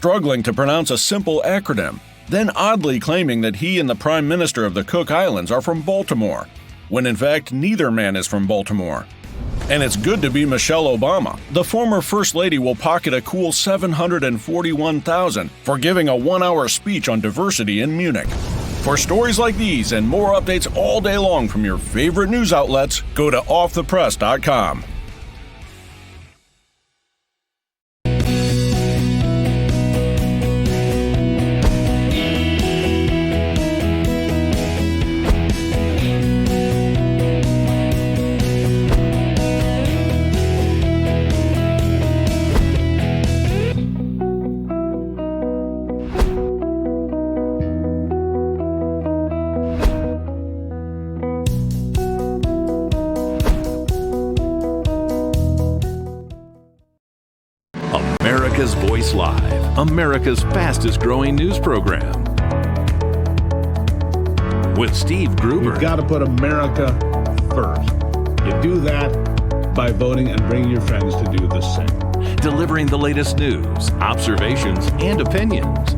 struggling to pronounce a simple acronym, then oddly claiming that he and the Prime Minister of the Cook Islands are from Baltimore, when in fact neither man is from Baltimore. And it's good to be Michelle Obama. The former First Lady will pocket a cool $741,000 for giving a one-hour speech on diversity in Munich. For stories like these and more updates all day long from your favorite news outlets, go to offthepress.com. America's Voice Live, America's fastest growing news program. With Steve Gruber. You've got to put America first. You do that by voting and bringing your friends to do the same. Delivering the latest news, observations, and opinions.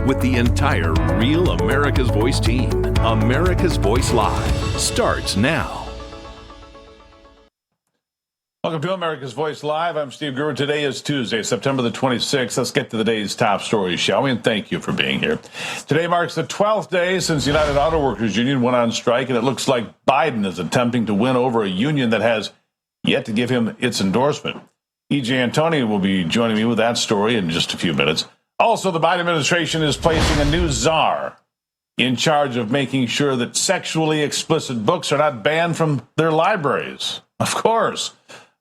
With the entire Real America's Voice team, America's Voice Live starts now. Welcome to America's Voice Live. I'm Steve Gruber. Today is Tuesday, September the 26th. Let's get to the day's top stories, shall we? And thank you for being here. Today marks the 12th day since the United Auto Workers Union went on strike, and it looks like Biden is attempting to win over a union that has yet to give him its endorsement. E.J. Antoni will be joining me with that story in just a few minutes. Also, the Biden administration is placing a new czar in charge of making sure that sexually explicit books are not banned from their libraries. Of course.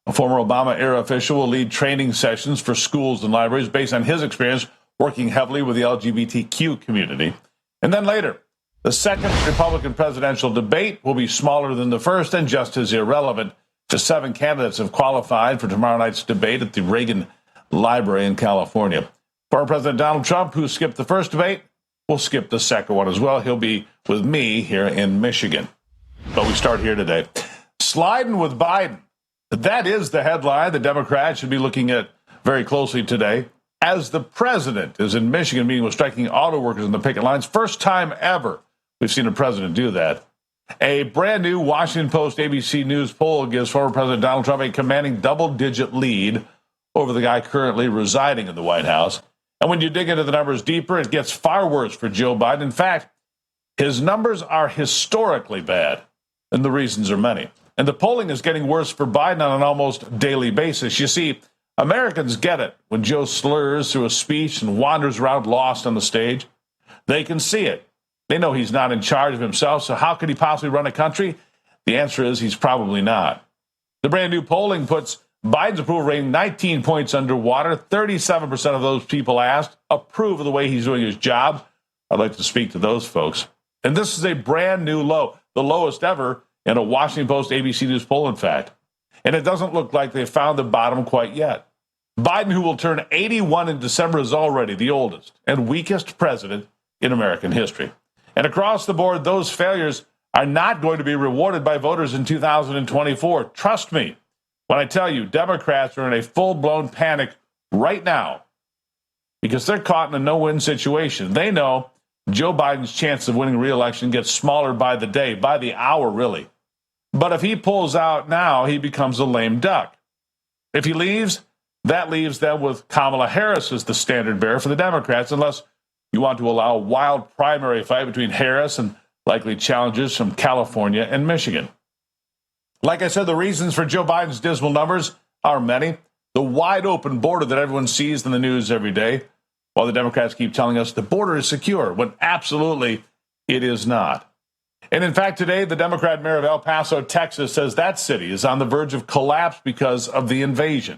A former Obama-era official will lead training sessions for schools and libraries based on his experience working heavily with the LGBTQ community. And then later, the second Republican presidential debate will be smaller than the first and just as irrelevant. Just 7 candidates have qualified for tomorrow night's debate at the Reagan Library in California. Former President Donald Trump, who skipped the first debate, will skip the second one as well. He'll be with me here in Michigan. But we start here today. Sliding with Biden. That is the headline the Democrats should be looking at very closely today. As the president is in Michigan meeting with striking auto workers in the picket lines, first time ever we've seen a president do that. A brand new Washington Post ABC News poll gives former President Donald Trump a commanding double-digit lead over the guy currently residing in the White House. And when you dig into the numbers deeper, it gets far worse for Joe Biden. In fact, his numbers are historically bad, and the reasons are many. And the polling is getting worse for Biden on an almost daily basis. You see, Americans get it when Joe slurs through a speech and wanders around lost on the stage. They can see it. They know he's not in charge of himself, so how could he possibly run a country? The answer is he's probably not. The brand new polling puts Biden's approval rating 19 points underwater. 37% of those people asked approve of the way he's doing his job. I'd like to speak to those folks. And this is a brand new low, the lowest ever in a Washington Post ABC News poll, in fact. And it doesn't look like they've found the bottom quite yet. Biden, who will turn 81 in December, is already the oldest and weakest president in American history. And across the board, those failures are not going to be rewarded by voters in 2024. Trust me when I tell you, Democrats are in a full-blown panic right now because they're caught in a no-win situation. They know Joe Biden's chance of winning re-election gets smaller by the day, by the hour, really. But if he pulls out now, he becomes a lame duck. If he leaves, that leaves them with Kamala Harris as the standard bearer for the Democrats, unless you want to allow a wild primary fight between Harris and likely challengers from California and Michigan. Like I said, the reasons for Joe Biden's dismal numbers are many. The wide open border that everyone sees in the news every day, while the Democrats keep telling us the border is secure, when absolutely it is not. And in fact, today, the Democrat mayor of El Paso, Texas, says that city is on the verge of collapse because of the invasion.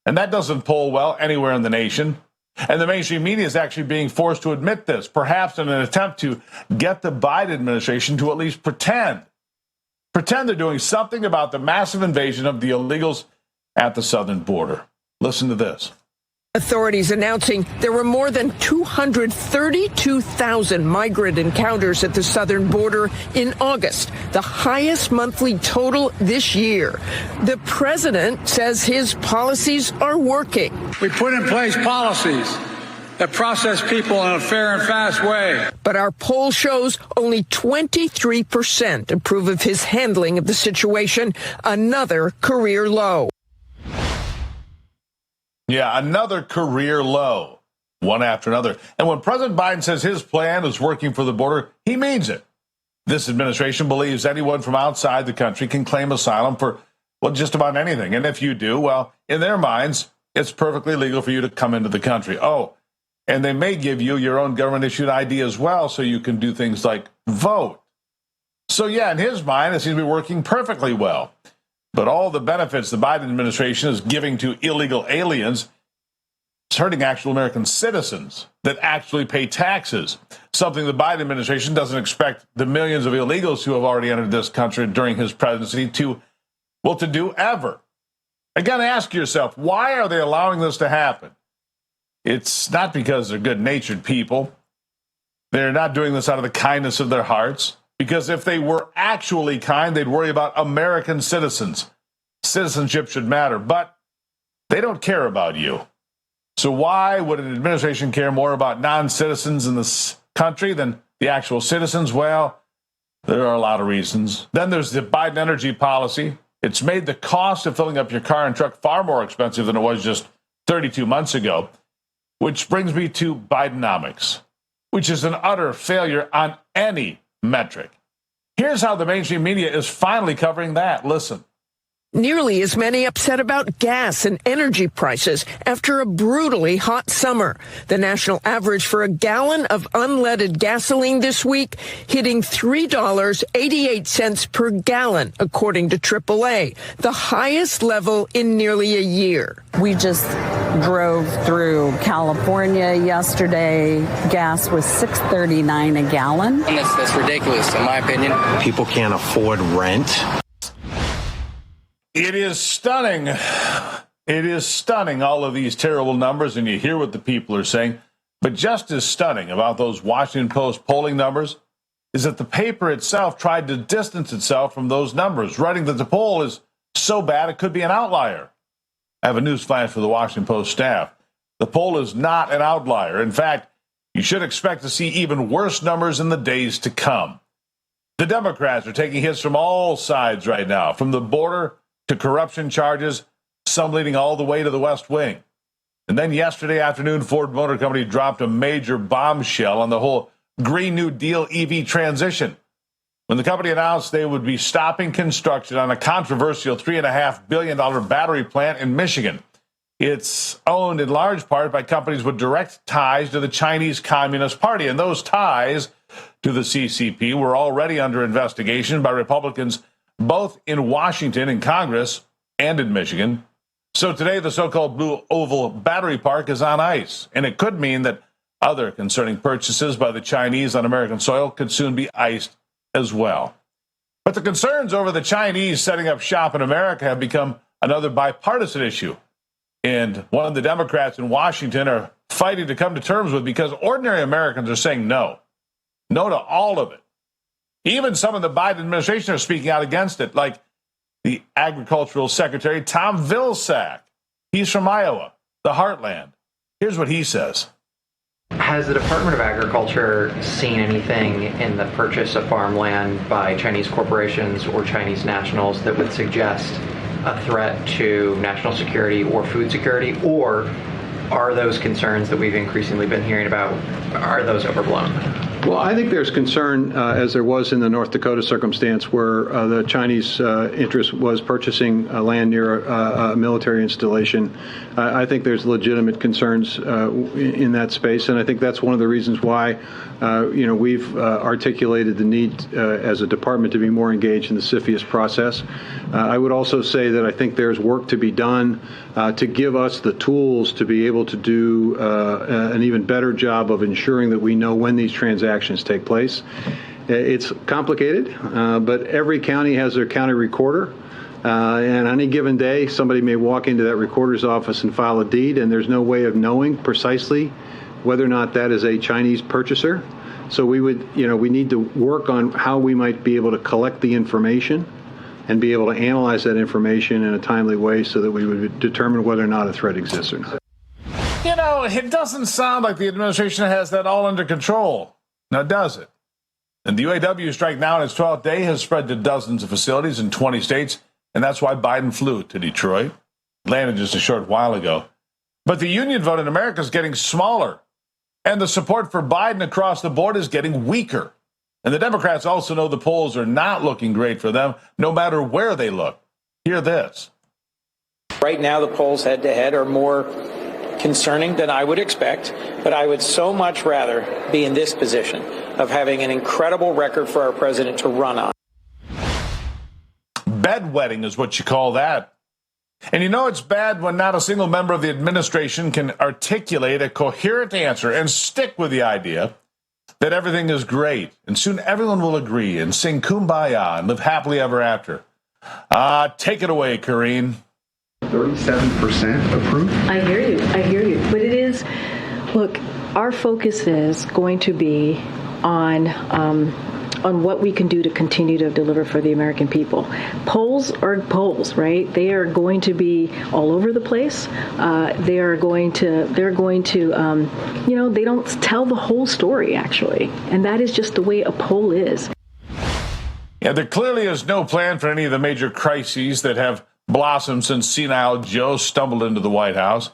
And that doesn't poll well anywhere in the nation. And the mainstream media is actually being forced to admit this, perhaps in an attempt to get the Biden administration to at least pretend they're doing something about the massive invasion of the illegals at the southern border. Listen to this. Authorities announcing there were more than 232,000 migrant encounters at the southern border in August, the highest monthly total this year. The president says his policies are working. We put in place policies that process people in a fair and fast way. But our poll shows only 23% approve of his handling of the situation, another career low. Yeah, another career low, one after another. And when President Biden says his plan is working for the border, he means it. This administration believes anyone from outside the country can claim asylum for, well, just about anything. And if you do, well, in their minds, it's perfectly legal for you to come into the country. Oh, and they may give you your own government-issued ID as well, so you can do things like vote. So, yeah, in his mind, it seems to be working perfectly well. But all the benefits the Biden administration is giving to illegal aliens is hurting actual American citizens that actually pay taxes, something the Biden administration doesn't expect the millions of illegals who have already entered this country during his presidency to do ever. Again, ask yourself, why are they allowing this to happen? It's not because they're good-natured people. They're not doing this out of the kindness of their hearts. Because if they were actually kind, they'd worry about American citizens. Citizenship should matter, but they don't care about you. So why would an administration care more about non-citizens in this country than the actual citizens? Well, there are a lot of reasons. Then there's the Biden energy policy. It's made the cost of filling up your car and truck far more expensive than it was just 32 months ago, which brings me to Bidenomics, which is an utter failure on any metric. Here's how the mainstream media is finally covering that. Listen. Nearly as many upset about gas and energy prices after a brutally hot summer. The national average for a gallon of unleaded gasoline this week hitting $3.88 per gallon, according to AAA, the highest level in nearly a year. We just drove through California yesterday. Gas was $6.39 a gallon. And that's ridiculous, in my opinion. People can't afford rent. It is stunning. It is stunning, all of these terrible numbers, and you hear what the people are saying. But just as stunning about those Washington Post polling numbers is that the paper itself tried to distance itself from those numbers, writing that the poll is so bad it could be an outlier. I have a news flash for the Washington Post staff. The poll is not an outlier. In fact, you should expect to see even worse numbers in the days to come. The Democrats are taking hits from all sides right now, from the border to corruption charges, some leading all the way to the West Wing. And then yesterday afternoon, Ford Motor Company dropped a major bombshell on the whole Green New Deal EV transition, when the company announced they would be stopping construction on a controversial $3.5 billion battery plant in Michigan. It's owned in large part by companies with direct ties to the Chinese Communist Party, and those ties to the CCP were already under investigation by Republicans both in Washington in Congress and in Michigan. So today, the so-called Blue Oval Battery Park is on ice, and it could mean that other concerning purchases by the Chinese on American soil could soon be iced as well. But the concerns over the Chinese setting up shop in America have become another bipartisan issue, and one of the Democrats in Washington are fighting to come to terms with, because ordinary Americans are saying no to all of it. Even some of the Biden administration are speaking out against it, like the Agricultural Secretary, Tom Vilsack. He's from Iowa, the heartland. Here's what he says. Has the Department of Agriculture seen anything in the purchase of farmland by Chinese corporations or Chinese nationals that would suggest a threat to national security or food security? Or are those concerns that we've increasingly been hearing about, are those overblown? Well, I think there's concern, as there was in the North Dakota circumstance, where the Chinese interest was purchasing land near a military installation. I think there's legitimate concerns in that space, and I think that's one of the reasons why, we've articulated the need as a department to be more engaged in the CFIUS process. I would also say that I think there's work to be done to give us the tools to be able to do an even better job of ensuring that we know when these transactions take place. It's complicated, but every county has their county recorder. And on any given day, somebody may walk into that recorder's office and file a deed, and there's no way of knowing precisely whether or not that is a Chinese purchaser. So we need to work on how we might be able to collect the information and be able to analyze that information in a timely way so that we would determine whether or not a threat exists or not. It doesn't sound like the administration has that all under control. Now, does it? And the UAW strike now in its 12th day has spread to dozens of facilities in 20 states, and that's why Biden flew to Detroit. Landed just a short while ago. But the union vote in America is getting smaller, and the support for Biden across the board is getting weaker. And the Democrats also know the polls are not looking great for them, no matter where they look. Hear this. Right now, the polls head-to-head are more concerning than I would expect, but I would so much rather be in this position of having an incredible record for our president to run on. Bedwetting is what you call that. And it's bad when not a single member of the administration can articulate a coherent answer and stick with the idea that everything is great, and soon everyone will agree and sing Kumbaya and live happily ever after. Take it away, Karine. 37% approve. I hear you. But it is, look, our focus is going to be on what we can do to continue to deliver for the American people. Polls are polls, right? They are going to be all over the place. They don't tell the whole story, actually. And that is just the way a poll is. Yeah, there clearly is no plan for any of the major crises that have blossomed since senile Joe stumbled into the White House.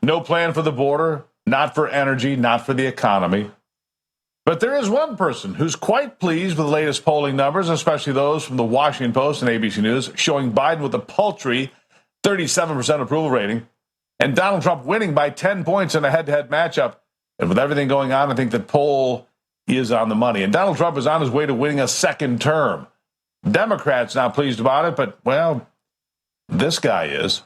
No plan for the border, not for energy, not for the economy. But there is one person who's quite pleased with the latest polling numbers, especially those from the Washington Post and ABC News, showing Biden with a paltry 37% approval rating, and Donald Trump winning by 10 points in a head-to-head matchup. And with everything going on, I think the poll is on the money. And Donald Trump is on his way to winning a second term. Democrats not pleased about it, but, well, this guy is.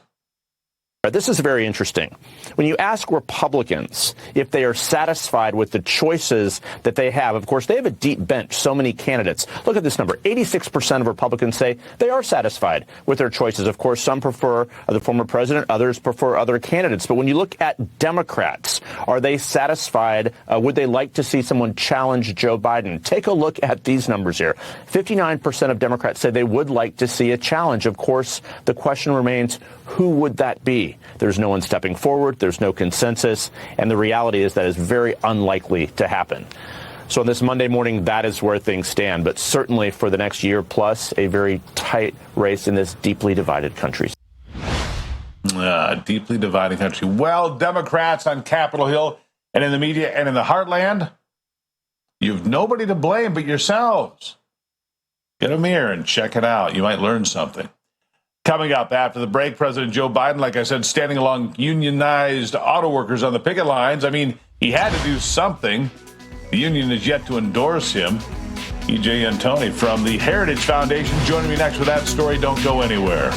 This is very interesting. When you ask Republicans if they are satisfied with the choices that they have, of course, they have a deep bench, so many candidates. Look at this number. 86% of Republicans say they are satisfied with their choices. Of course, some prefer the former president, others prefer other candidates. But when you look at Democrats, are they satisfied? Would they like to see someone challenge Joe Biden? Take a look at these numbers here. 59% of Democrats say they would like to see a challenge. Of course, the question remains, who would that be? There's no one stepping forward. There's no consensus. And the reality is that is very unlikely to happen. So on this Monday morning, that is where things stand. But certainly for the next year plus, a very tight race in this deeply divided country. Deeply divided country. Well, Democrats on Capitol Hill and in the media and in the heartland, you've nobody to blame but yourselves. Get a mirror and check it out. You might learn something. Coming up after the break, President Joe Biden, like I said, standing along unionized auto workers on the picket lines. I mean, he had to do something. The union is yet to endorse him. E.J. Antoni from the Heritage Foundation joining me next with that story. Don't go anywhere.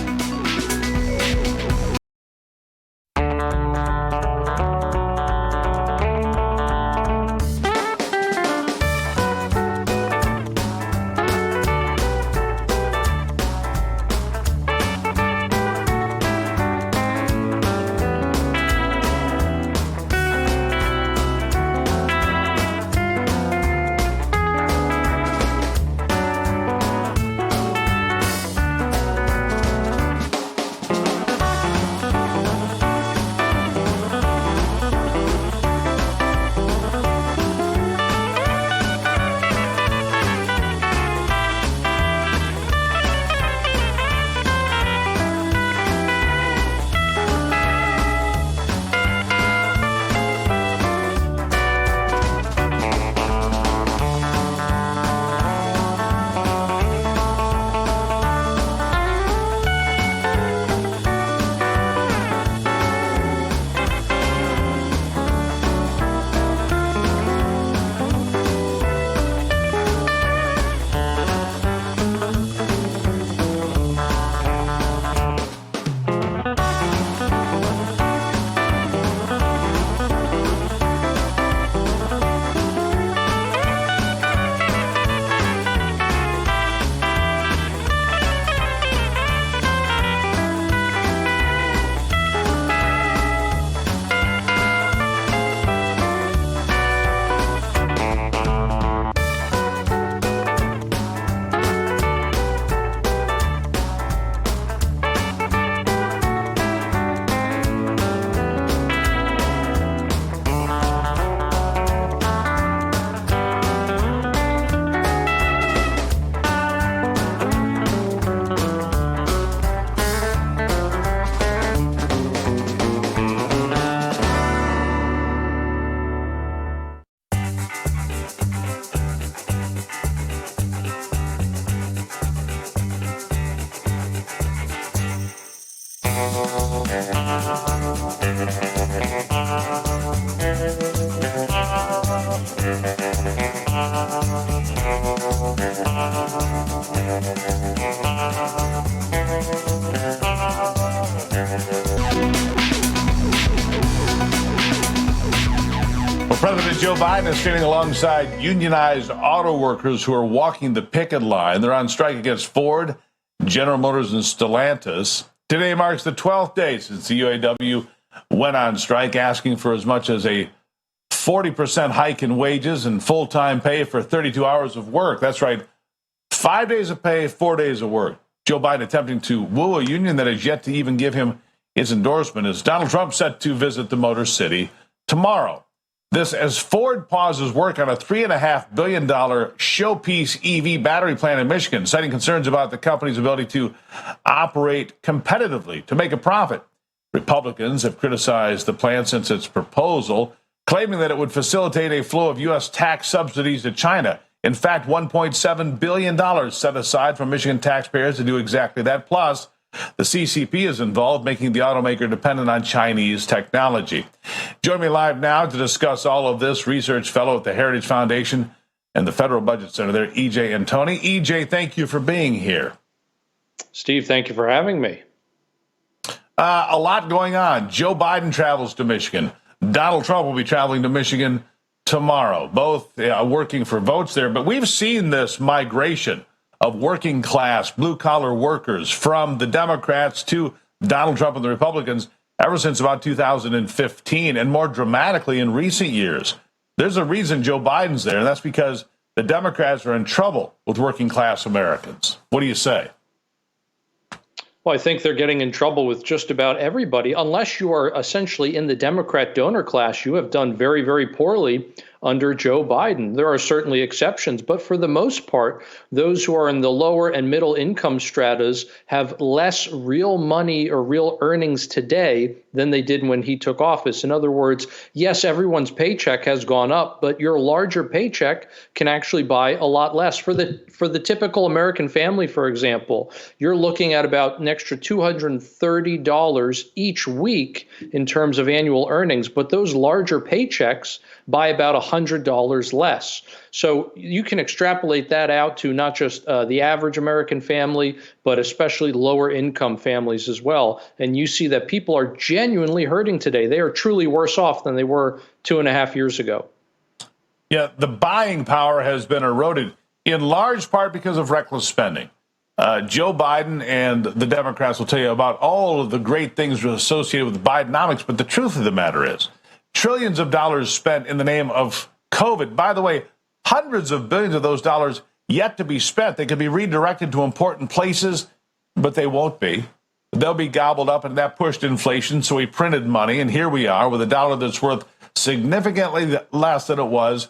Well, President Joe Biden is standing alongside unionized auto workers who are walking the picket line. They're on strike against Ford, General Motors, and Stellantis. Today marks the 12th day since the UAW went on strike, asking for as much as a 40% hike in wages and full-time pay for 32 hours of work. That's right, 5 days of pay, 4 days of work. Joe Biden attempting to woo a union that has yet to even give him his endorsement as Donald Trump set to visit the Motor City tomorrow. This as Ford pauses work on a $3.5 billion showpiece EV battery plant in Michigan, citing concerns about the company's ability to operate competitively to make a profit. Republicans have criticized the plan since its proposal, claiming that it would facilitate a flow of U.S. tax subsidies to China. In fact, $1.7 billion set aside from Michigan taxpayers to do exactly that. Plus, the CCP is involved, making the automaker dependent on Chinese technology. Join me live now to discuss all of this, research fellow at the Heritage Foundation and the Federal Budget Center there, E.J. Antoni. E.J., thank you for being here. Steve, thank you for having me. A lot going on. Joe Biden travels to Michigan. Donald Trump will be traveling to Michigan tomorrow, both working for votes there. But we've seen this migration of working class, blue collar workers from the Democrats to Donald Trump and the Republicans ever since about 2015, and more dramatically in recent years. There's a reason Joe Biden's there, and that's because the Democrats are in trouble with working class Americans. What do you say? Well, I think they're getting in trouble with just about everybody. Unless you are essentially in the Democrat donor class, you have done very, very poorly under Joe Biden. There are certainly exceptions, but for the most part, those who are in the lower and middle income stratas have less real money or real earnings today than they did when he took office. In other words, yes, everyone's paycheck has gone up, but your larger paycheck can actually buy a lot less. For the typical American family, for example, you're looking at about an extra $230 each week in terms of annual earnings, but those larger paychecks buy about $100 less. So you can extrapolate that out to not just the average American family, but especially lower income families as well. And you see that people are genuinely hurting today. They are truly worse off than they were 2.5 years ago. Yeah, the buying power has been eroded in large part because of reckless spending. Joe Biden and the Democrats will tell you about all of the great things associated with Bidenomics, but the truth of the matter is trillions of dollars spent in the name of COVID. By the way, hundreds of billions of those dollars yet to be spent. They could be redirected to important places, but they won't be. They'll be gobbled up, and that pushed inflation, so we printed money, and here we are with a dollar that's worth significantly less than it was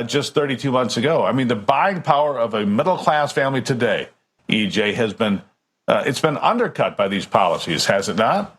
just 32 months ago. I mean, the buying power of a middle-class family today, EJ, has been it's been undercut by these policies, has it not?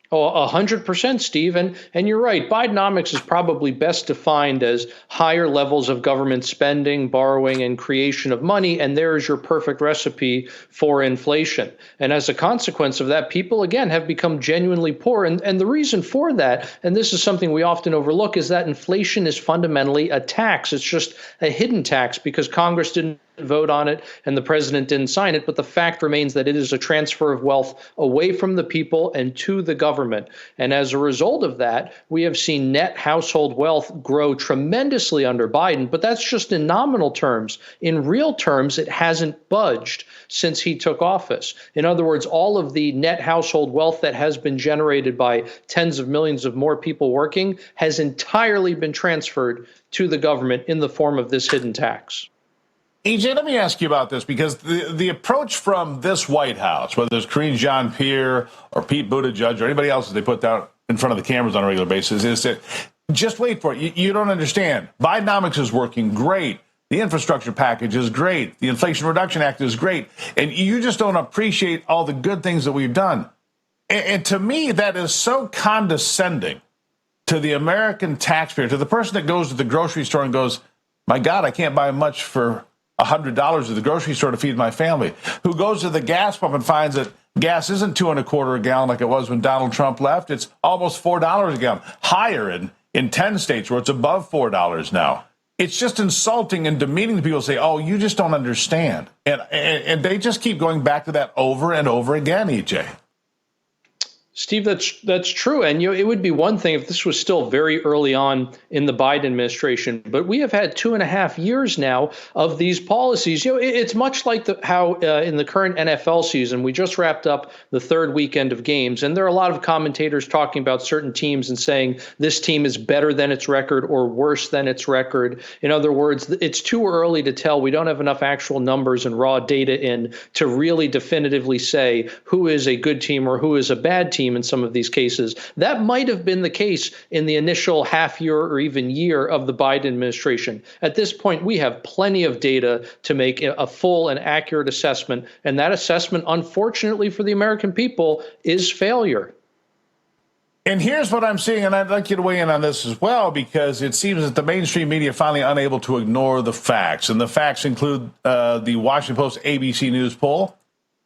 Oh, 100%, Steve. And you're right. Bidenomics is probably best defined as higher levels of government spending, borrowing, and creation of money. And there is your perfect recipe for inflation. And as a consequence of that, people, again, have become genuinely poor. And the reason for that, and this is something we often overlook, is that inflation is fundamentally a tax. It's just a hidden tax because Congress didn't vote on it and the president didn't sign it. But the fact remains that it is a transfer of wealth away from the people and to the government. And as a result of that, we have seen net household wealth grow tremendously under Biden. But that's just in nominal terms. In real terms, it hasn't budged since he took office. In other words, all of the net household wealth that has been generated by tens of millions of more people working has entirely been transferred to the government in the form of this hidden tax. EJ, let me ask you about this, because the approach from this White House, whether it's Karine Jean-Pierre or Pete Buttigieg or anybody else that they put out in front of the cameras on a regular basis, is that just wait for it. You don't understand. Bidenomics is working great. The infrastructure package is great. The Inflation Reduction Act is great. And you just don't appreciate all the good things that we've done. And to me, that is so condescending to the American taxpayer, to the person that goes to the grocery store and goes, my God, I can't buy much for $100 at the grocery store to feed my family, who goes to the gas pump and finds that gas isn't $2.25 a gallon like it was when Donald Trump left. It's almost $4 a gallon, higher in 10 states where it's above $4 now. It's just insulting and demeaning to people to say, oh, you just don't understand. And they just keep going back to that over and over again, EJ. Steve, that's true. And it would be one thing if this was still very early on in the Biden administration, but we have had 2.5 years now of these policies. It's much like how in the current NFL season, we just wrapped up the third weekend of games, and there are a lot of commentators talking about certain teams and saying this team is better than its record or worse than its record. In other words, it's too early to tell. We don't have enough actual numbers and raw data in to really definitively say who is a good team or who is a bad team in some of these cases. That might have been the case in the initial half year or even year of the Biden administration. At this point, we have plenty of data to make a full and accurate assessment. And that assessment, unfortunately for the American people, is failure. And here's what I'm seeing, and I'd like you to weigh in on this as well, because it seems that the mainstream media are finally unable to ignore the facts. And the facts include the Washington Post ABC News poll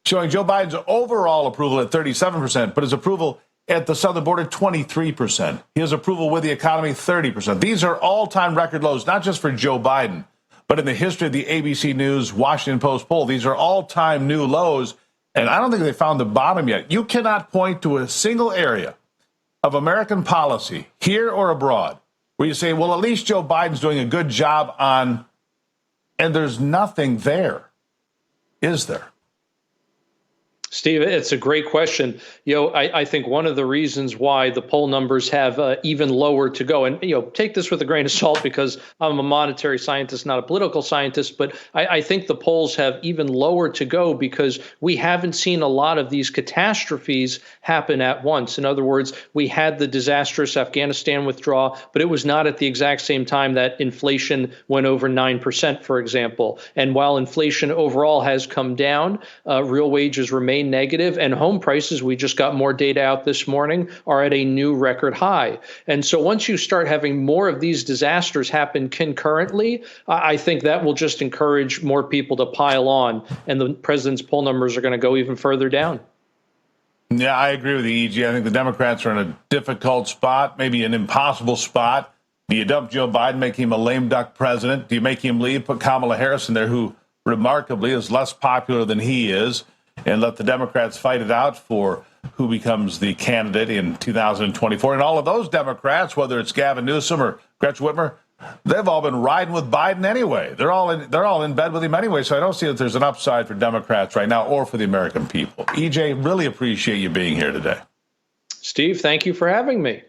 showing Joe Biden's overall approval at 37%, but his approval at the southern border, 23%. His approval with the economy, 30%. These are all-time record lows, not just for Joe Biden, but in the history of the ABC News Washington Post poll. These are all-time new lows, and I don't think they found the bottom yet. You cannot point to a single area of American policy, here or abroad, where you say, well, at least Joe Biden's doing a good job on, and there's nothing there, is there? Steve, it's a great question. I think one of the reasons why the poll numbers have even lower to go, and take this with a grain of salt because I'm a monetary scientist, not a political scientist, but I think the polls have even lower to go because we haven't seen a lot of these catastrophes happen at once. In other words, we had the disastrous Afghanistan withdrawal, but it was not at the exact same time that inflation went over 9%, for example. And while inflation overall has come down, real wages remain negative, and home prices, we just got more data out this morning, are at a new record high. And so once you start having more of these disasters happen concurrently, I think that will just encourage more people to pile on, and the president's poll numbers are going to go even further down. Yeah, I agree with you, E.G. I think the Democrats are in a difficult spot, maybe an impossible spot. Do you dump Joe Biden, make him a lame duck president? Do you make him leave, put Kamala Harris in there, who remarkably is less popular than he is, and let the Democrats fight it out for who becomes the candidate in 2024? And all of those Democrats, whether it's Gavin Newsom or Gretchen Whitmer, they've all been riding with Biden anyway. They're all in bed with him anyway. So I don't see that there's an upside for Democrats right now or for the American people. EJ, really appreciate you being here today. Steve, thank you for having me.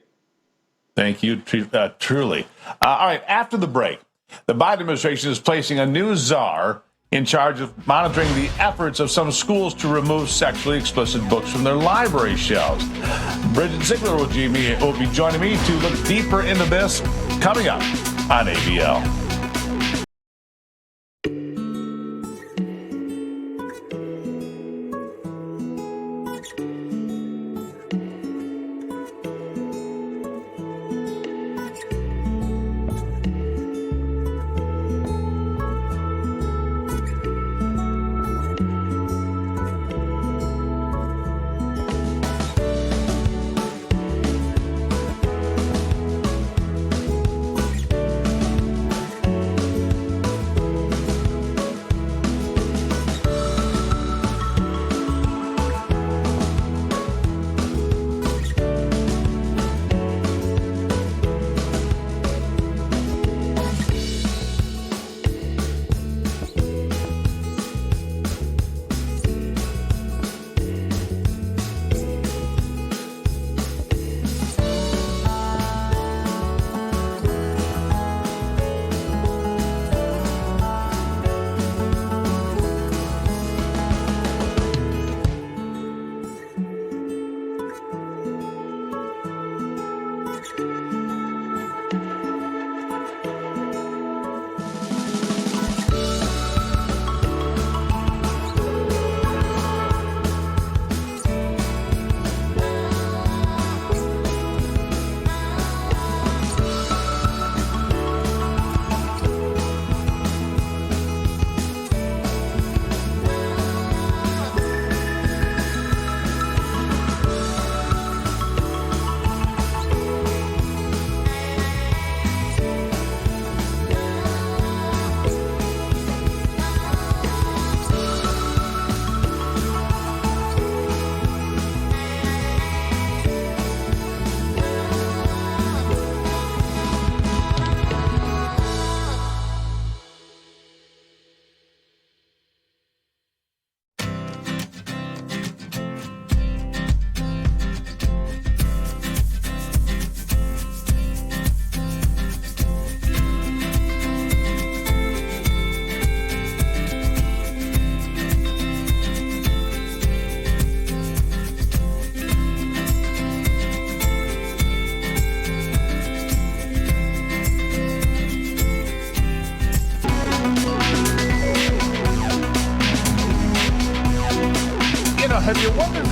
Thank you, truly. All right, after the break, the Biden administration is placing a new czar in charge of monitoring the efforts of some schools to remove sexually explicit books from their library shelves. Bridget Ziegler will be joining me to look deeper into this coming up on ABL.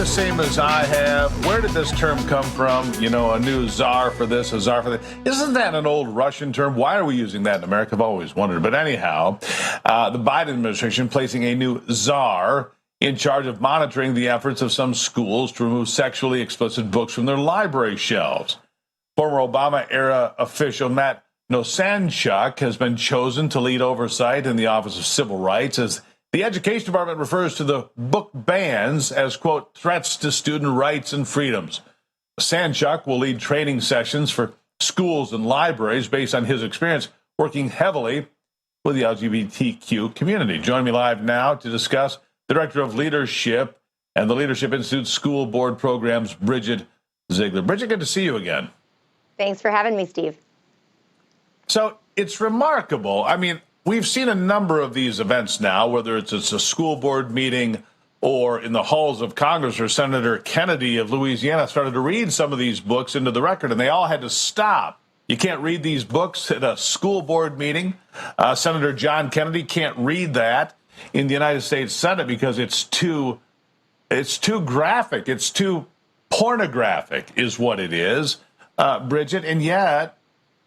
the same as I have? Where did this term come from? You know, a new czar for this, a czar for that. Isn't that an old Russian term? Why are we using that in America? I've always wondered. But anyhow, the Biden administration placing a new czar in charge of monitoring the efforts of some schools to remove sexually explicit books from their library shelves. Former Obama-era official Matt Nosanchuk has been chosen to lead oversight in the Office of Civil Rights as the Education Department refers to the book bans as, quote, threats to student rights and freedoms. Nosanchuk will lead training sessions for schools and libraries based on his experience working heavily with the LGBTQ community. Join me live now to discuss the Director of Leadership and the Leadership Institute School Board Programs, Bridget Ziegler. Bridget, good to see you again. Thanks for having me, Steve. So it's remarkable. I mean, we've seen a number of these events now, whether it's a school board meeting or in the halls of Congress, where Senator Kennedy of Louisiana started to read some of these books into the record, and they all had to stop. You can't read these books at a school board meeting. Senator John Kennedy can't read that in the United States Senate because it's too graphic. It's too pornographic is what it is, Bridget. And yet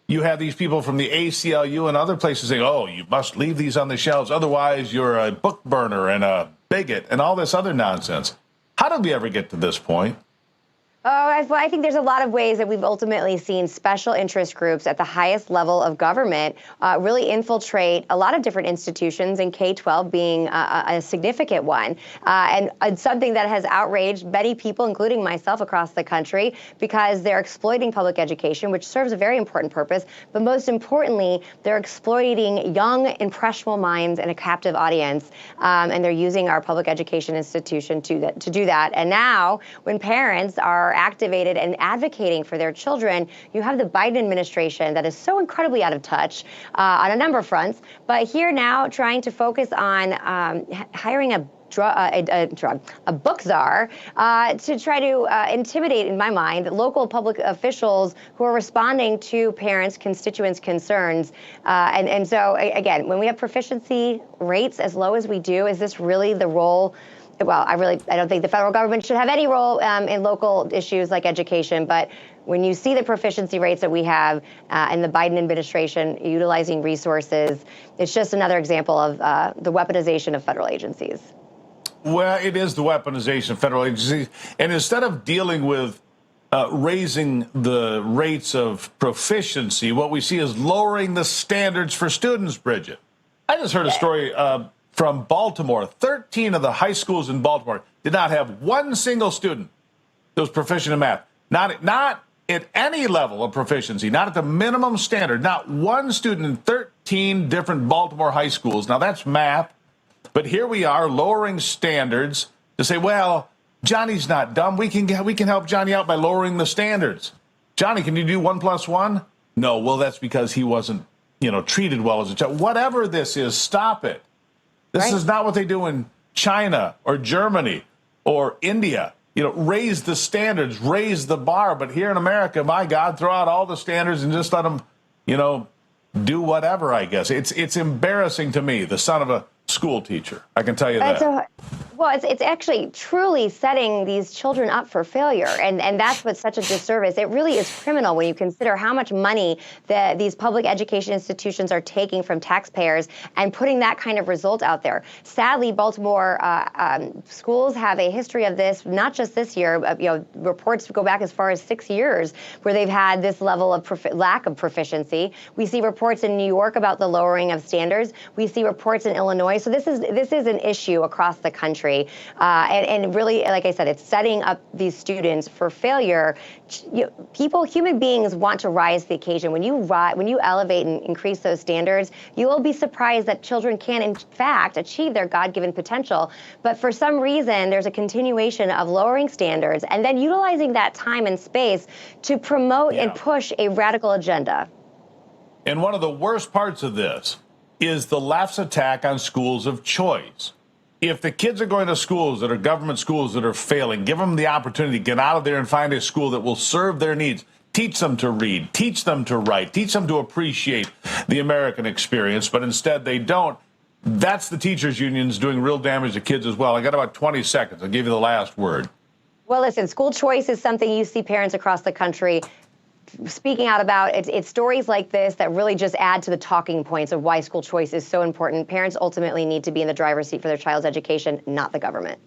you have these people from the ACLU and other places saying, oh, you must leave these on the shelves. Otherwise, you're a book burner and a bigot and all this other nonsense. How did we ever get to this point? Oh, I think there's a lot of ways that we've ultimately seen special interest groups at the highest level of government really infiltrate a lot of different institutions, and K-12 being a significant one. And something that has outraged many people, including myself, across the country, because they're exploiting public education, which serves a very important purpose. But most importantly, they're exploiting young, impressionable minds and a captive audience. And they're using our public education institution to do that. And now, when parents are activated and advocating for their children, you have the Biden administration that is so incredibly out of touch on a number of fronts, but here now trying to focus on hiring a book czar to try to intimidate, in my mind, local public officials who are responding to parents' constituents' concerns. And so, again, when we have proficiency rates as low as we do, is this really the role? Well, I don't think the federal government should have any role in local issues like education. But when you see the proficiency rates that we have in the Biden administration utilizing resources, it's just another example of the weaponization of federal agencies. Well, it is the weaponization of federal agencies. And instead of dealing with raising the rates of proficiency, what we see is lowering the standards for students, Bridget. I just heard a story from Baltimore. 13 of the high schools in Baltimore did not have one single student that was proficient in math. Not at any level of proficiency, not at the minimum standard. Not one student in 13 different Baltimore high schools. Now, that's math. But here we are lowering standards to say, well, Johnny's not dumb. We can help Johnny out by lowering the standards. Johnny, can you do 1 + 1? No, well, that's because he wasn't, treated well as a child. Whatever this is, stop it. This is not what they do in China or Germany or India. Raise the standards, raise the bar. But here in America, my God, throw out all the standards and just let them, do whatever, I guess. It's embarrassing to me, the son of a school teacher. I can tell you that. It's actually truly setting these children up for failure. And that's what's such a disservice. It really is criminal when you consider how much money that these public education institutions are taking from taxpayers and putting that kind of result out there. Sadly, Baltimore schools have a history of this, not just this year. Reports go back as far as 6 years where they've had this level of lack of proficiency. We see reports in New York about the lowering of standards. We see reports in Illinois. So this is an issue across the country. And really, like I said, it's setting up these students for failure. Human beings want to rise to the occasion. When you elevate and increase those standards, you will be surprised that children can, in fact, achieve their God-given potential. But for some reason, there's a continuation of lowering standards and then utilizing that time and space to promote and push a radical agenda. And one of the worst parts of this is the left's attack on schools of choice. If the kids are going to schools that are government schools that are failing, give them the opportunity to get out of there and find a school that will serve their needs. Teach them to read, teach them to write, teach them to appreciate the American experience, but instead they don't. That's the teachers' unions doing real damage to kids as well. I got about 20 seconds. I'll give you the last word. Well, listen, school choice is something you see parents across the country speaking out about. It's stories like this that really just add to the talking points of why school choice is so important. Parents ultimately need to be in the driver's seat for their child's education, not the government.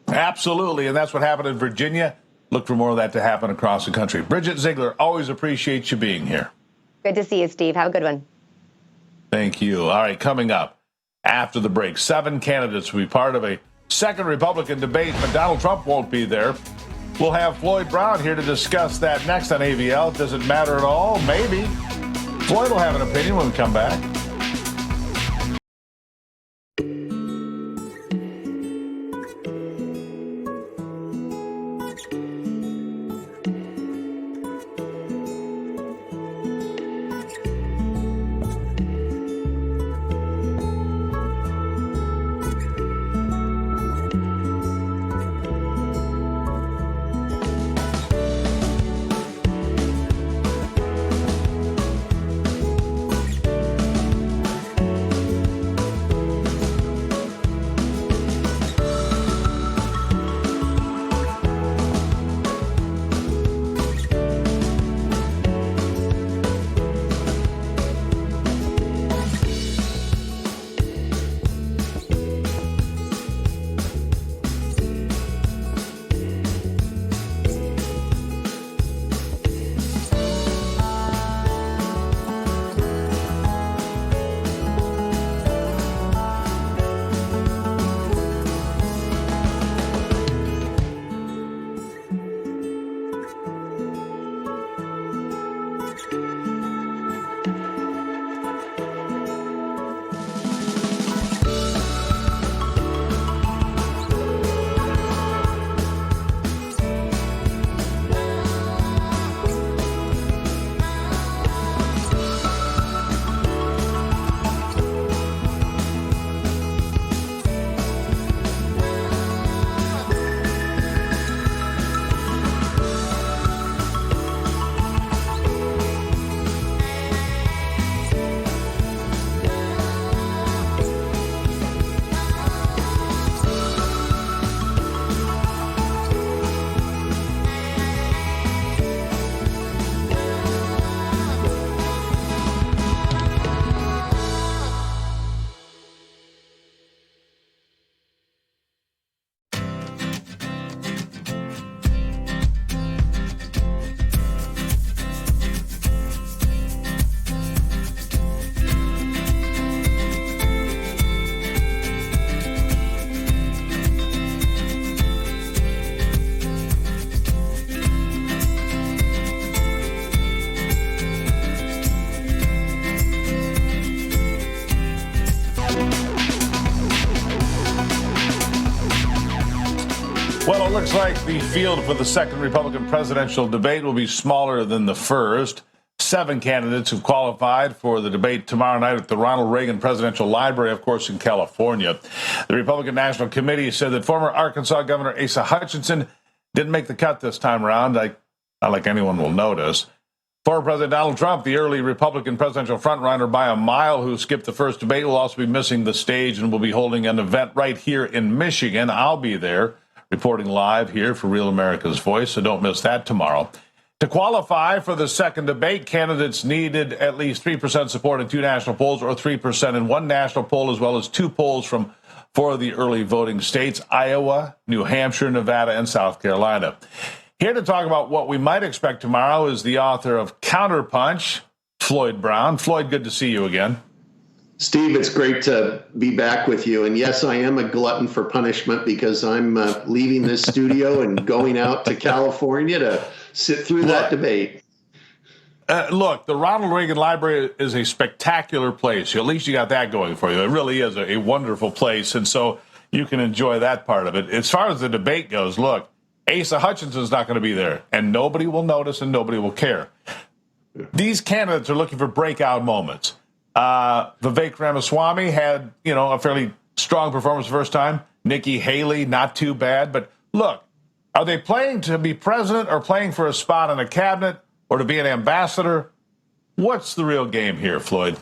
Absolutely, and that's what happened in Virginia. Look for more of that to happen across the country. Bridget Ziegler, always appreciate you being here. Good to see you, Steve. Have a good one. Thank you. All right, coming up after the break, 7 candidates will be part of a second Republican debate, but Donald Trump won't be there. We'll have Floyd Brown here to discuss that next on AVL. Does it matter at all? Maybe. Floyd will have an opinion when we come back. Well, it looks like the field for the second Republican presidential debate will be smaller than the first. 7 candidates have qualified for the debate tomorrow night at the Ronald Reagan Presidential Library, of course, in California. The Republican National Committee said that former Arkansas Governor Asa Hutchinson didn't make the cut this time around, not like anyone will notice. Former President Donald Trump, the early Republican presidential frontrunner by a mile who skipped the first debate, will also be missing the stage and will be holding an event right here in Michigan. I'll be there, reporting live here for Real America's Voice, so don't miss that tomorrow. To qualify for the second debate, candidates needed at least 3% support in 2 national polls or 3% in 1 national poll, as well as 2 polls from 4 of the early voting states, Iowa, New Hampshire, Nevada, and South Carolina. Here to talk about what we might expect tomorrow is the author of Counterpunch, Floyd Brown. Floyd, good to see you again. Steve, it's great to be back with you. And yes, I am a glutton for punishment because I'm leaving this studio and going out to California to sit through that debate. Look, the Ronald Reagan Library is a spectacular place. At least you got that going for you. It really is a wonderful place, and so you can enjoy that part of it. As far as the debate goes, look, Asa Hutchinson's not going to be there, and nobody will notice and nobody will care. These candidates are looking for breakout moments. Vivek Ramaswamy had, a fairly strong performance the first time. Nikki Haley, not too bad. But look, are they playing to be president or playing for a spot in a cabinet or to be an ambassador? What's the real game here, Floyd?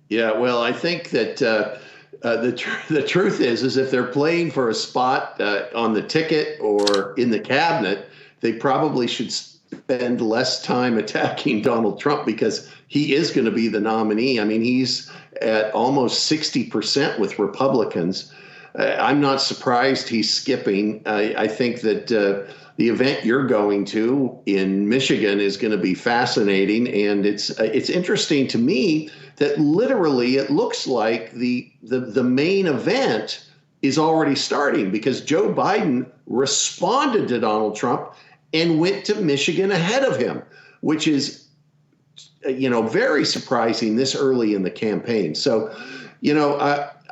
Yeah, well, I think that the truth is if they're playing for a spot on the ticket or in the cabinet, they probably should spend less time attacking Donald Trump because he is going to be the nominee. I mean, he's at almost 60% with Republicans. I'm not surprised he's skipping. I think that the event you're going to in Michigan is going to be fascinating, and it's interesting to me that literally it looks like the main event is already starting because Joe Biden responded to Donald Trump and went to Michigan ahead of him, which is, very surprising this early in the campaign. So,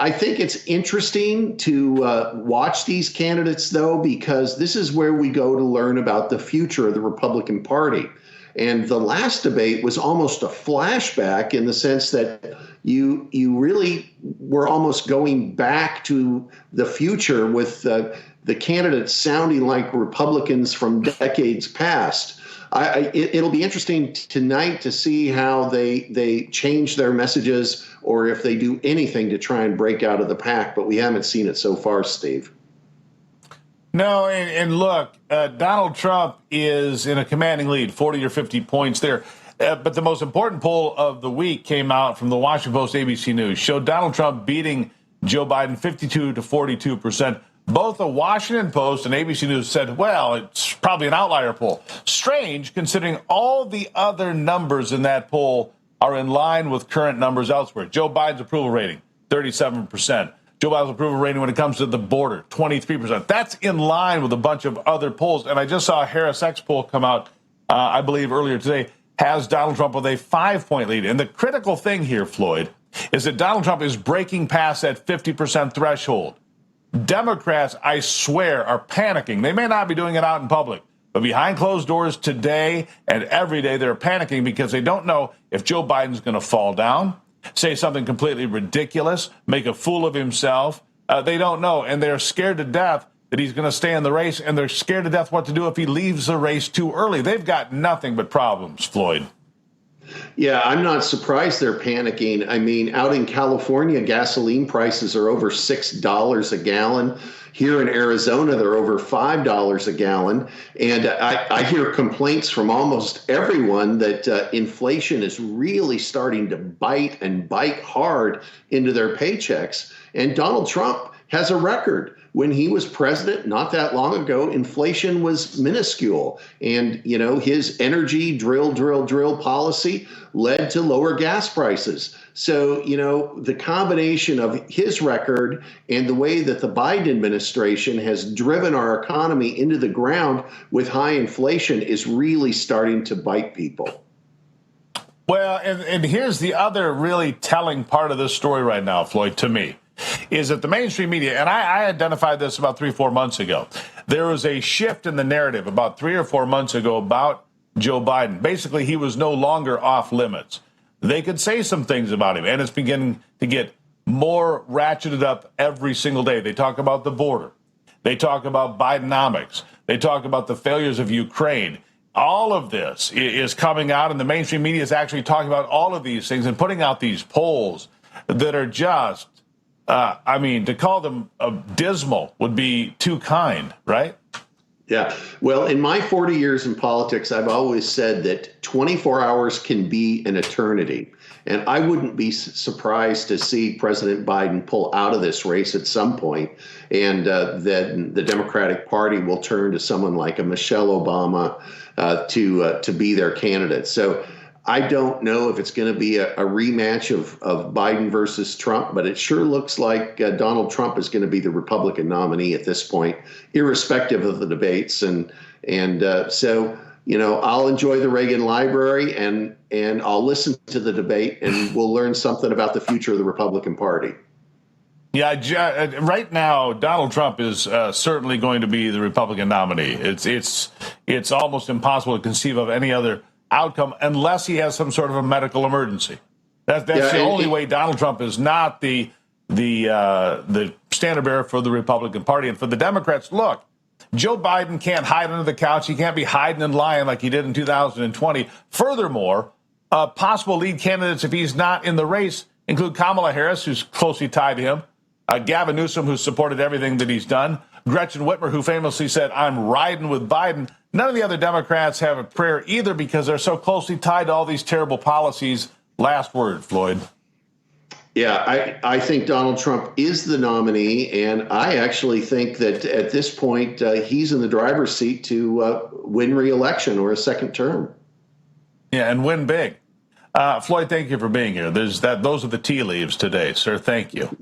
I think it's interesting to watch these candidates, though, because this is where we go to learn about the future of the Republican Party. And the last debate was almost a flashback in the sense that you really were almost going back to the future with the candidates sounding like Republicans from decades past. It'll be interesting tonight to see how they change their messages or if they do anything to try and break out of the pack, but we haven't seen it so far, Steve. No, and look, Donald Trump is in a commanding lead, 40 or 50 points there. But the most important poll of the week came out from the Washington Post, ABC News, showed Donald Trump beating Joe Biden 52 to 42%. Both the Washington Post and ABC News said, well, it's probably an outlier poll. Strange, considering all the other numbers in that poll are in line with current numbers elsewhere. Joe Biden's approval rating, 37%. Joe Biden's approval rating when it comes to the border, 23%. That's in line with a bunch of other polls. And I just saw a Harris X poll come out, I believe, earlier today, has Donald Trump with a 5-point lead. And the critical thing here, Floyd, is that Donald Trump is breaking past that 50% threshold. Democrats, I swear, are panicking. They may not be doing it out in public, but behind closed doors today and every day, they're panicking because they don't know if Joe Biden's going to fall down, say something completely ridiculous, make a fool of himself. They don't know, and they're scared to death that he's going to stay in the race, and they're scared to death what to do if he leaves the race too early. They've got nothing but problems, Floyd. Yeah, I'm not surprised they're panicking. I mean, out in California, gasoline prices are over $6 a gallon. Here in Arizona, they're over $5 a gallon. And I hear complaints from almost everyone that inflation is really starting to bite and bite hard into their paychecks. And Donald Trump has a record. When he was president not that long ago, inflation was minuscule. And, his energy drill policy led to lower gas prices. So, the combination of his record and the way that the Biden administration has driven our economy into the ground with high inflation is really starting to bite people. Well, and here's the other really telling part of this story right now, Floyd, to me, is that the mainstream media, and I identified this about 3-4 months ago, there was a shift in the narrative about 3 or 4 months ago about Joe Biden. Basically, he was no longer off limits. They could say some things about him, and it's beginning to get more ratcheted up every single day. They talk about the border. They talk about Bidenomics. They talk about the failures of Ukraine. All of this is coming out, and the mainstream media is actually talking about all of these things and putting out these polls that are just, to call them dismal would be too kind, right? Yeah. Well, in my 40 years in politics, I've always said that 24 hours can be an eternity. And I wouldn't be surprised to see President Biden pull out of this race at some point, and then the Democratic Party will turn to someone like a Michelle Obama to be their candidate. So I don't know if it's going to be a rematch of Biden versus Trump, but it sure looks like Donald Trump is going to be the Republican nominee at this point, irrespective of the debates. And so, I'll enjoy the Reagan Library and I'll listen to the debate, and we'll learn something about the future of the Republican Party. Yeah, right now, Donald Trump is certainly going to be the Republican nominee. It's almost impossible to conceive of any other outcome unless he has some sort of a medical emergency. That's the only way Donald Trump is not the standard bearer for the Republican Party. And for the Democrats, look, Joe Biden can't hide under the couch. He can't be hiding and lying like he did in 2020. Furthermore, possible lead candidates, if he's not in the race, include Kamala Harris, who's closely tied to him, Gavin Newsom, who supported everything that he's done. Gretchen Whitmer, who famously said, I'm riding with Biden. None of the other Democrats have a prayer either because they're so closely tied to all these terrible policies. Last word, Floyd. Yeah, I think Donald Trump is the nominee, and I actually think that at this point he's in the driver's seat to win re-election or a second term. Yeah, and win big. Floyd, thank you for being here. Those are the tea leaves today, sir. Thank you.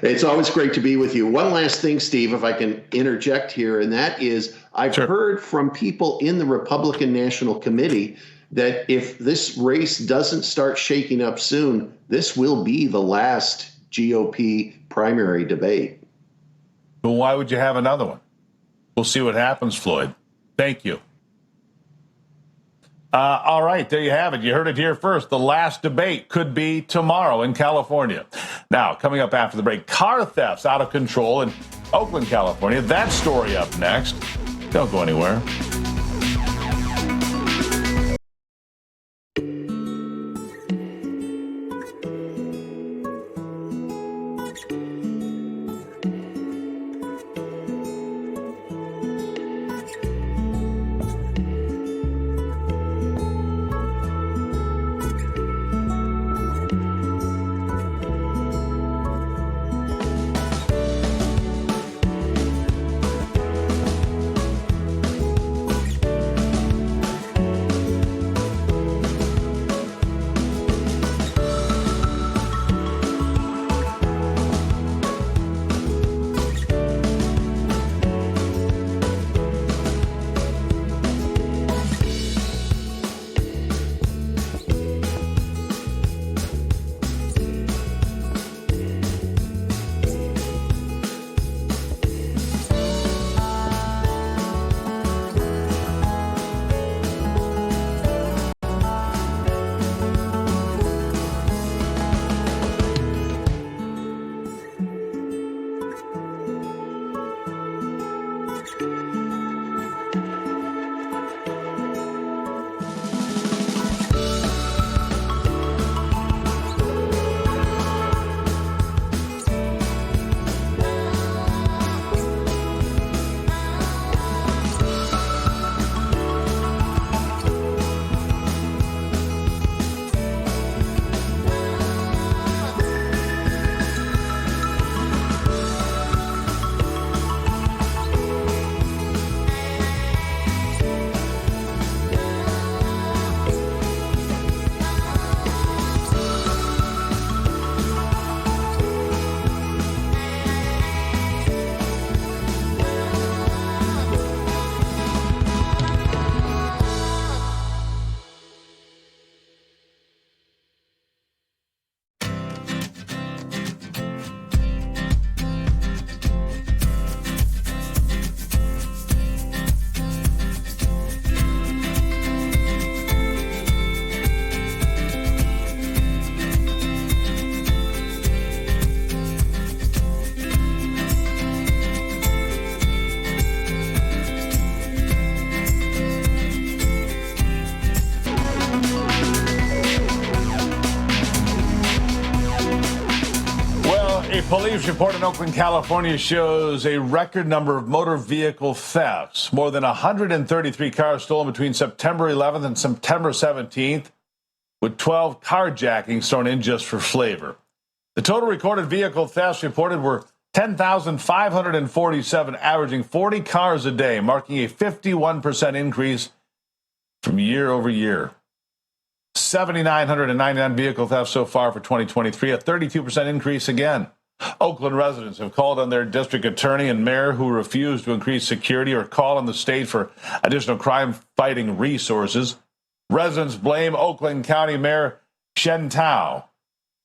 It's always great to be with you. One last thing, Steve, if I can interject here, and that is I've heard from people in the Republican National Committee that if this race doesn't start shaking up soon, this will be the last GOP primary debate. Well, why would you have another one? We'll see what happens, Floyd. Thank you. All right, there you have it. You heard it here first. The last debate could be tomorrow in California. Now, coming up after the break, car thefts out of control in Oakland, California. That story up next. Don't go anywhere. Police report in Oakland, California shows a record number of motor vehicle thefts. More than 133 cars stolen between September 11th and September 17th, with 12 carjackings thrown in just for flavor. The total recorded vehicle thefts reported were 10,547, averaging 40 cars a day, marking a 51% increase from year over year. 7,999 vehicle thefts so far for 2023, a 32% increase again. Oakland residents have called on their district attorney and mayor who refuse to increase security or call on the state for additional crime-fighting resources. Residents blame Oakland County Mayor Shen Tao.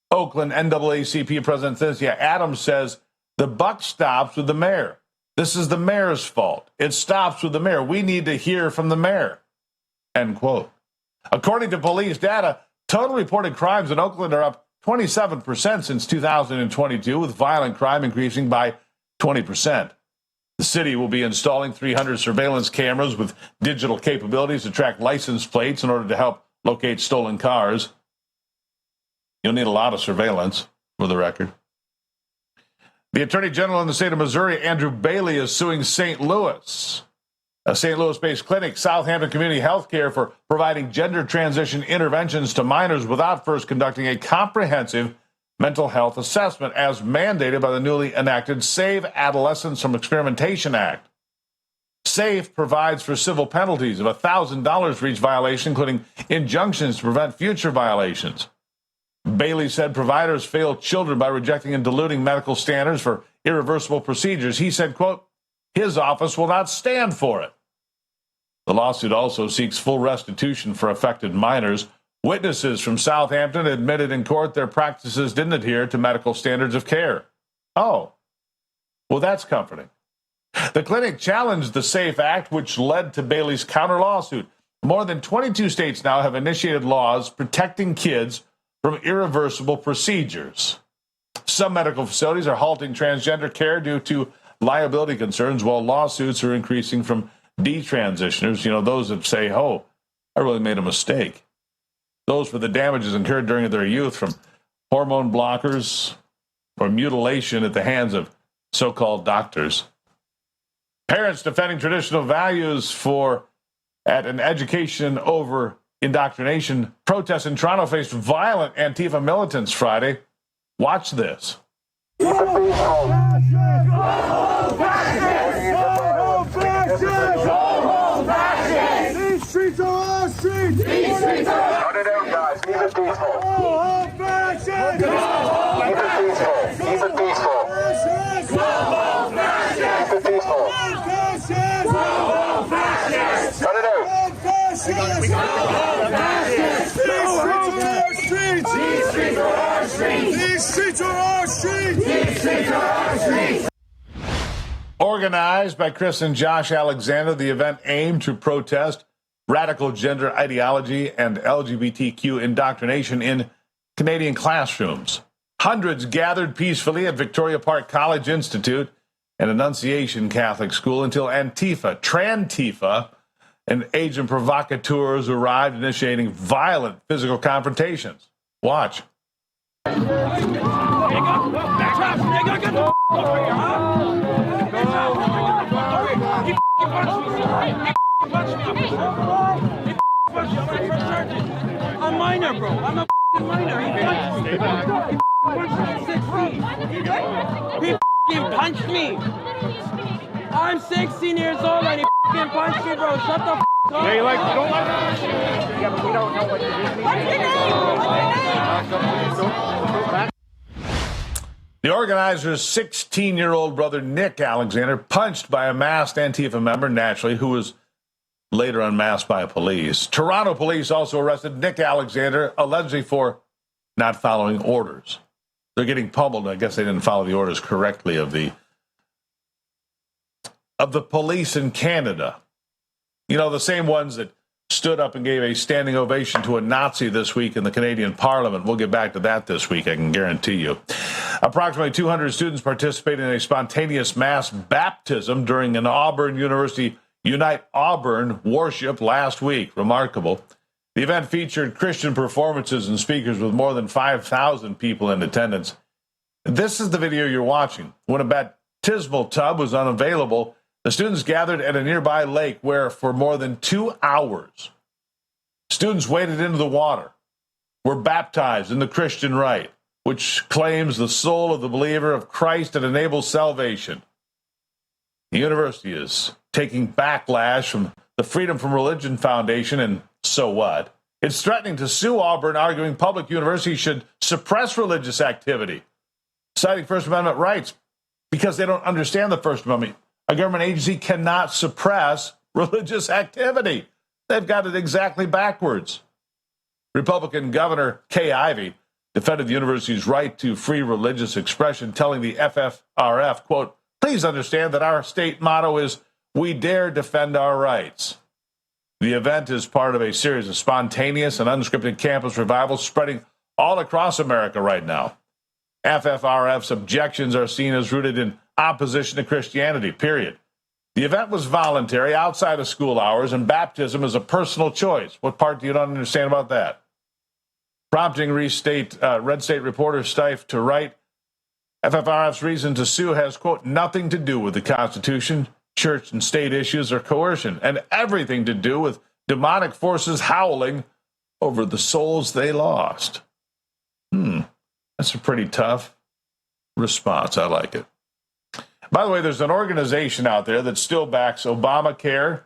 Oakland NAACP President Cynthia Adams says the buck stops with the mayor. This is the mayor's fault. It stops with the mayor. We need to hear from the mayor. End quote. According to police data, total reported crimes in Oakland are up 27% since 2022, with violent crime increasing by 20%. The city will be installing 300 surveillance cameras with digital capabilities to track license plates in order to help locate stolen cars. You'll need a lot of surveillance, for the record. The Attorney General in the state of Missouri, Andrew Bailey, is suing St. Louis, a St. Louis-based clinic, Southampton Community Healthcare, for providing gender transition interventions to minors without first conducting a comprehensive mental health assessment as mandated by the newly enacted Save Adolescents from Experimentation Act. SAFE provides for civil penalties of $1,000 for each violation, including injunctions to prevent future violations. Bailey said providers fail children by rejecting and diluting medical standards for irreversible procedures. He said, quote, his office will not stand for it. The lawsuit also seeks full restitution for affected minors. Witnesses from Southampton admitted in court their practices didn't adhere to medical standards of care. Oh, well, that's comforting. The clinic challenged the SAFE Act, which led to Bailey's counter lawsuit. More than 22 states now have initiated laws protecting kids from irreversible procedures. Some medical facilities are halting transgender care due to liability concerns, while lawsuits are increasing from detransitioners, those that say, oh, I really made a mistake. Those for the damages incurred during their youth from hormone blockers or mutilation at the hands of so-called doctors. Parents defending traditional values at an education over indoctrination protest in Toronto faced violent Antifa militants Friday. Watch this. These streets are our streets! These streets are our... Cut it out, guys. Keep it peaceful. Keep it peaceful. Keep it peaceful. Cut it out. These streets are our streets! These streets are our streets! These streets are our streets! Organized by Chris and Josh Alexander, the event aimed to protest radical gender ideology and LGBTQ indoctrination in Canadian classrooms. Hundreds gathered peacefully at Victoria Park College Institute and Annunciation Catholic School until Antifa, Trantifa, and agent provocateurs arrived, initiating violent physical confrontations. Watch. I'm minor, bro. I'm a minor. He punched me. I'm 16 years old and he punched me, bro. Shut the up. Yeah, you don't like it? Yeah, but we don't know what it is. The organizer's 16-year-old brother, Nick Alexander, punched by a masked Antifa member, naturally, who was later unmasked by police. Toronto police also arrested Nick Alexander, allegedly for not following orders. They're getting pummeled. I guess they didn't follow the orders correctly of the police in Canada. The same ones that stood up and gave a standing ovation to a Nazi this week in the Canadian Parliament. We'll get back to that this week, I can guarantee you. Approximately 200 students participated in a spontaneous mass baptism during an Auburn University Unite Auburn worship last week. Remarkable. The event featured Christian performances and speakers with more than 5,000 people in attendance. This is the video you're watching. When a baptismal tub was unavailable, the students gathered at a nearby lake where, for more than 2 hours, students waded into the water, were baptized in the Christian rite, which claims the soul of the believer of Christ and enables salvation. The university is taking backlash from the Freedom from Religion Foundation, and so what? It's threatening to sue Auburn, arguing public universities should suppress religious activity, citing First Amendment rights because they don't understand the First Amendment. A government agency cannot suppress religious activity. They've got it exactly backwards. Republican Governor Kay Ivey defended the university's right to free religious expression, telling the FFRF, quote, please understand that our state motto is, we dare defend our rights. The event is part of a series of spontaneous and unscripted campus revivals spreading all across America right now. FFRF's objections are seen as rooted in opposition to Christianity, period. The event was voluntary outside of school hours, and baptism is a personal choice. What part do you not understand about that? Prompting Red State reporter Stife to write, FFRF's reason to sue has, quote, nothing to do with the Constitution, church and state issues, or coercion, and everything to do with demonic forces howling over the souls they lost. That's a pretty tough response. I like it. By the way, there's an organization out there that still backs Obamacare,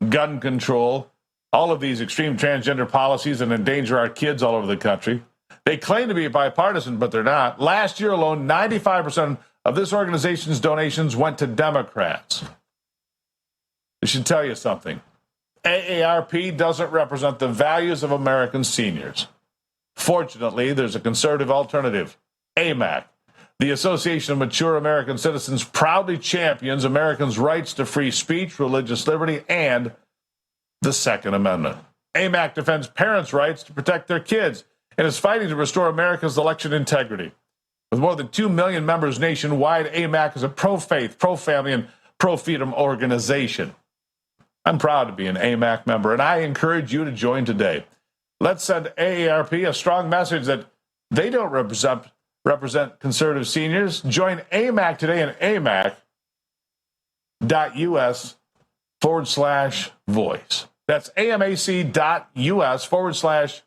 gun control, all of these extreme transgender policies and endanger our kids all over the country. They claim to be bipartisan, but they're not. Last year alone, 95% of this organization's donations went to Democrats. It should tell you something. AARP doesn't represent the values of American seniors. Fortunately, there's a conservative alternative, AMAC. The Association of Mature American Citizens proudly champions Americans' rights to free speech, religious liberty, and the Second Amendment. AMAC defends parents' rights to protect their kids and is fighting to restore America's election integrity. With more than 2 million members nationwide, AMAC is a pro-faith, pro-family, and pro-freedom organization. I'm proud to be an AMAC member, and I encourage you to join today. Let's send AARP a strong message that they don't represent conservative seniors. Join AMAC today at amac.us/voice. That's amac.us/voice.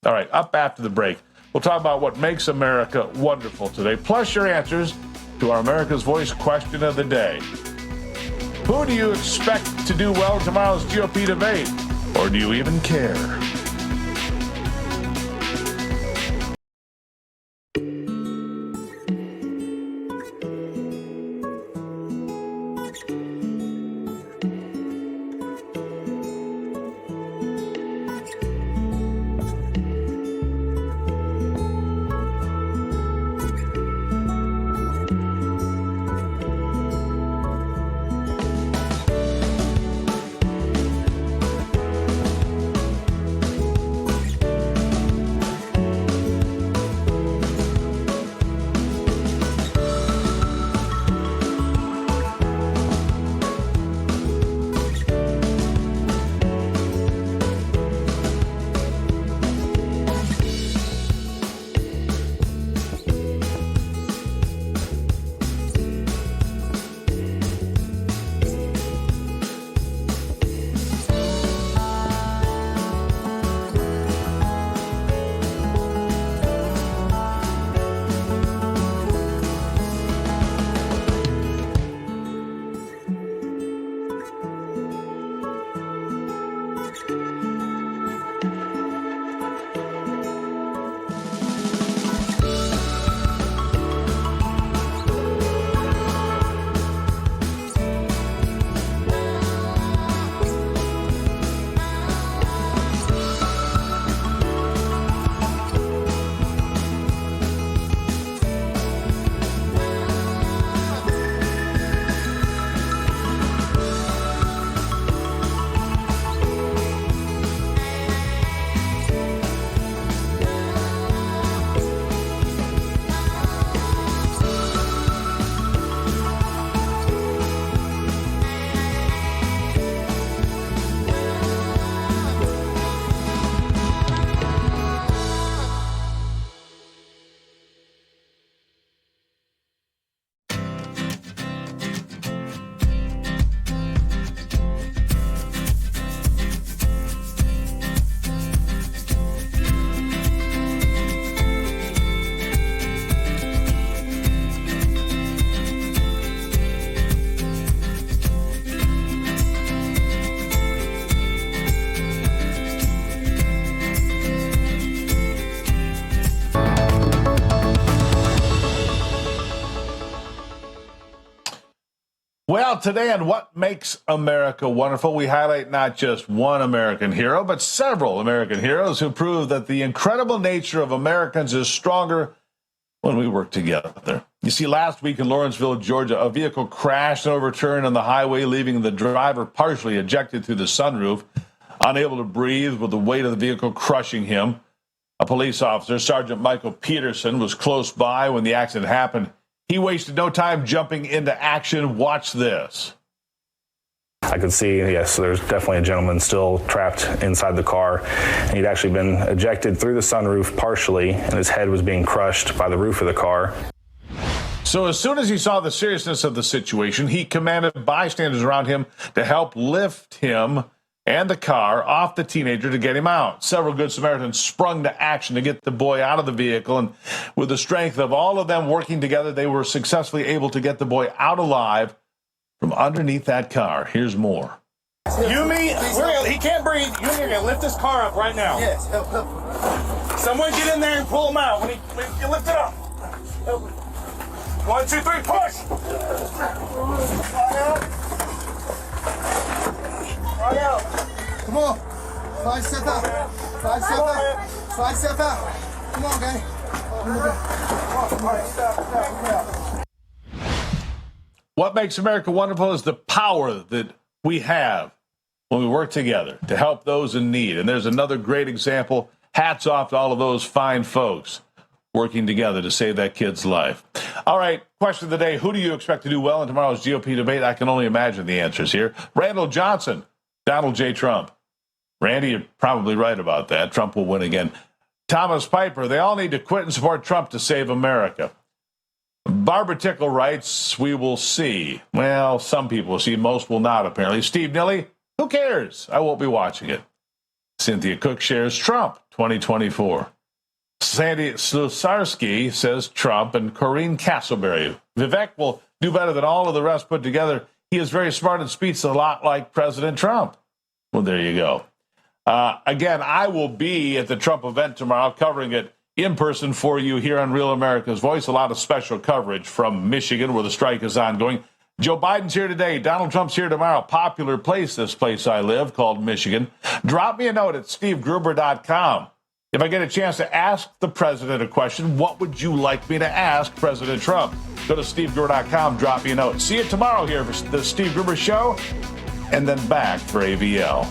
All right, up after the break. We'll talk about what makes America wonderful today, plus your answers to our America's Voice question of the day. Who do you expect to do well in tomorrow's GOP debate? Or do you even care? Well, today on What Makes America Wonderful, we highlight not just one American hero, but several American heroes who prove that the incredible nature of Americans is stronger when we work together. You see, last week in Lawrenceville, Georgia, a vehicle crashed and overturned on the highway, leaving the driver partially ejected through the sunroof, unable to breathe with the weight of the vehicle crushing him. A police officer, Sergeant Michael Peterson, was close by when the accident happened. He wasted no time jumping into action. Watch this. I could see, yes, there's definitely a gentleman still trapped inside the car. And he'd actually been ejected through the sunroof partially, and his head was being crushed by the roof of the car. So as soon as he saw the seriousness of the situation, he commanded bystanders around him to help lift him and the car off the teenager to get him out. Several Good Samaritans sprung to action to get the boy out of the vehicle, and with the strength of all of them working together, they were successfully able to get the boy out alive from underneath that car. Here's more. He can't breathe. You and me are going to lift this car up right now. Yes, help. Someone get in there and pull him out. When you lift it up. Help him. 1, 2, 3, push. Right out. Come on. 5 step out. 5 step out. 5 step out. Come on, gang. What makes America wonderful is the power that we have when we work together to help those in need. And there's another great example. Hats off to all of those fine folks working together to save that kid's life. All right, question of the day. Who do you expect to do well in tomorrow's GOP debate? I can only imagine the answers here. Randall Johnson, Donald J. Trump. Randy, you're probably right about that. Trump will win again. Thomas Piper, they all need to quit and support Trump to save America. Barbara Tickle writes, we will see. Well, some people will see. Most will not, apparently. Steve Nilly, who cares? I won't be watching it. Cynthia Cook shares Trump 2024. Sandy Slusarsky says Trump, and Corinne Castleberry. Vivek will do better than all of the rest put together. He is very smart and speaks a lot like President Trump. Well, there you go. Again, I will be at the Trump event tomorrow, covering it in person for you here on Real America's Voice. A lot of special coverage from Michigan, where the strike is ongoing. Joe Biden's here today. Donald Trump's here tomorrow. Popular place, this place I live, called Michigan. Drop me a note at stevegruber.com. If I get a chance to ask the president a question, what would you like me to ask President Trump? Go to stevegruber.com, drop me a note. See you tomorrow here for the Steve Gruber Show, and then back for AVL.